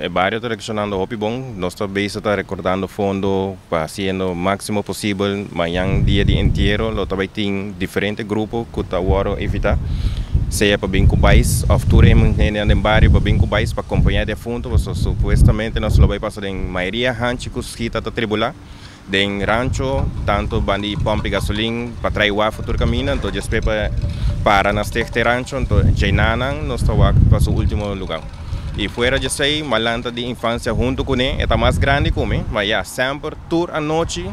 el barrio está reaccionando hopi bom. Nuestra base está recordando fondo, haciendo o máximo possível. Mañana, dia de entierro, lo também tem diferentes grupos que está agora evitar. Seja para bem com o país, ou turemos no barrio para bem com o país, para acompanhar de fundo. Supostamente nós vamos passar em maioria ranchos que está tribular. Den rancho, tanto bandi pompe gasolina para trair o futuro caminho, então já para nas este rancho, então Jainanan nós estamos para o último lugar. E fora de sei, malanta de infância junto com ele, é mais grande como ele, mas já sempre tour à noite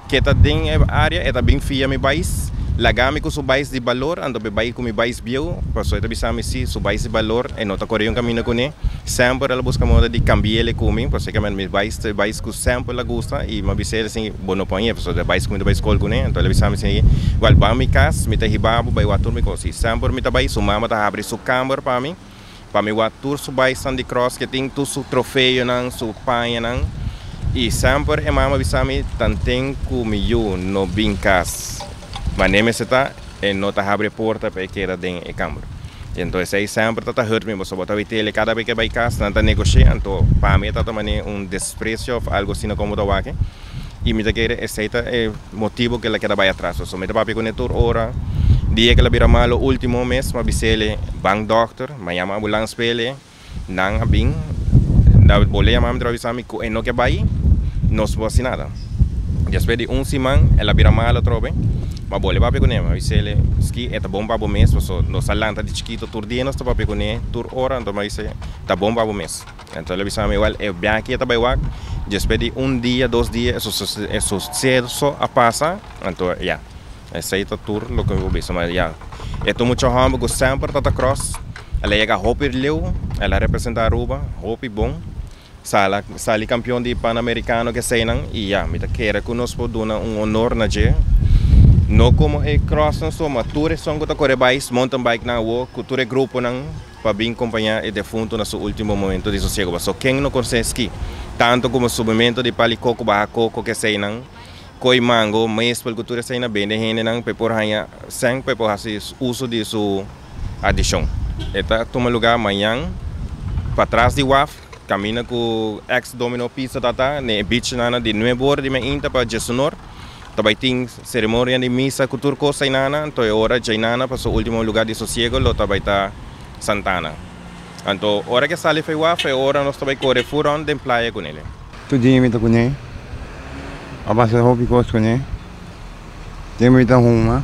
que está dentro da área, é bem fia meu país. Lagami com o país de valor, ando bem com o país bio, passou a bisame se o país de valor, e não está correndo caminho com ele. Sempre ela busca moda de cambiar ele comigo, porque que meu país que sempre ela gosta e me bisel assim, bom não põe, porque o país comida país col com ele, então ela bisame assim, igual para mim casa, me tá ribabo, vai o ator me cosi, sempre me tá país, o mama tá abre sua câmera para mim o ator o país Sandy Cross que tem todo o troféu não, o panha não, e sempre a mama bisame tantem comigo no bem casa. Mas nem se está, não está abrindo a porta para que era dentro da câmara. Então, aí sempre está hurt me, você bota ele cada vez que vai casa, não está negociando, então, para mim está também desprezo, algo assim como está aqui. E me quer aceita o motivo que ela quer vai atrás. So, me está pegando toda hora, dia que ela vira malo, último mês, mas ele bank doctor, me chama ambulância para ele, não bem, da boleh a mamãe trabalhar comigo, e não que vai, não se pode nada. Depois de semana, ela vira malo outra vez. Mas boleh papi kone, mas ele ski é bom para o mês, so no salanta de chiquito tur dia nós papi kone tur hora, então mas tá bom para o mês. Então ele bisa igual é bem aqui tá bem wak, depois de dia, 2 dias, isso cedo só a passa, então já, essa aí tá tur lo que eu vejo, mas já, é tu muito hambo que sempre tá cross, ela chega hopi leu, ela representa Aruba, hopi bom. Sali campeão de Pan-Americano que sei não, e já, me tá queira que nós podemos honor na je. Não como é cross não só, mas tour são que corre bike, mountain bike na rua, tour grupo não para bem acompanhar e defunto no seu último momento de sossego. Só quem não consegue ski, tanto como subimento de palicoco, barra coco que sei não, coi mango, mas pelo tour sei na bem de gente não, por ranha, sem por fazer uso de sua adição. Eta toma lugar amanhã, para trás de WAF, caminha com ex-domino pizza tata, ne beach na de nuevo de me inta para Jessunor. Também tem cerimônia de missa com turco Sainana, então é hora Jainana para o último lugar de sossego, lo também está Santana. Então, hora que sai foi o é hora nós também corre furão de praia com ele. Tu dia me tá com ele, a base de hobby cost com ele, tem muita ruma.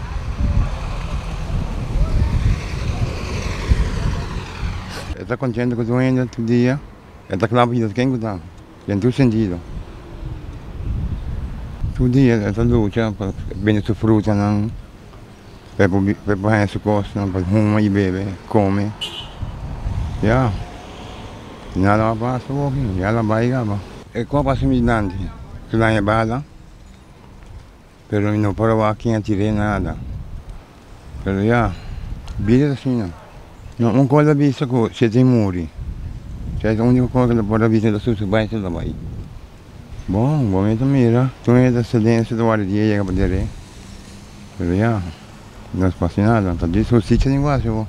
Está contente com o ainda todo dia, está claro que quem está, tem todo sentido. Todo dia essa luta para bem sua fruta não, para banhar sua costa, para fumar e beber, comer, já, nada mais passa pouquinho, já lá vai gaba. É como passa me dante, tu lá é bala, pero não para aqui não tirei nada, pero já, vida assim não coisa vista que se tem muri, se é a única coisa que pode vista da sua baixa da vai. Bom momento mira, tu é da excelência do guardia chega para direito. Mas já, não se passa nada, então disso o sítio é negócio.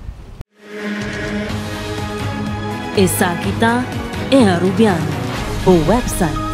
Essa aqui tá é Arubiano, o website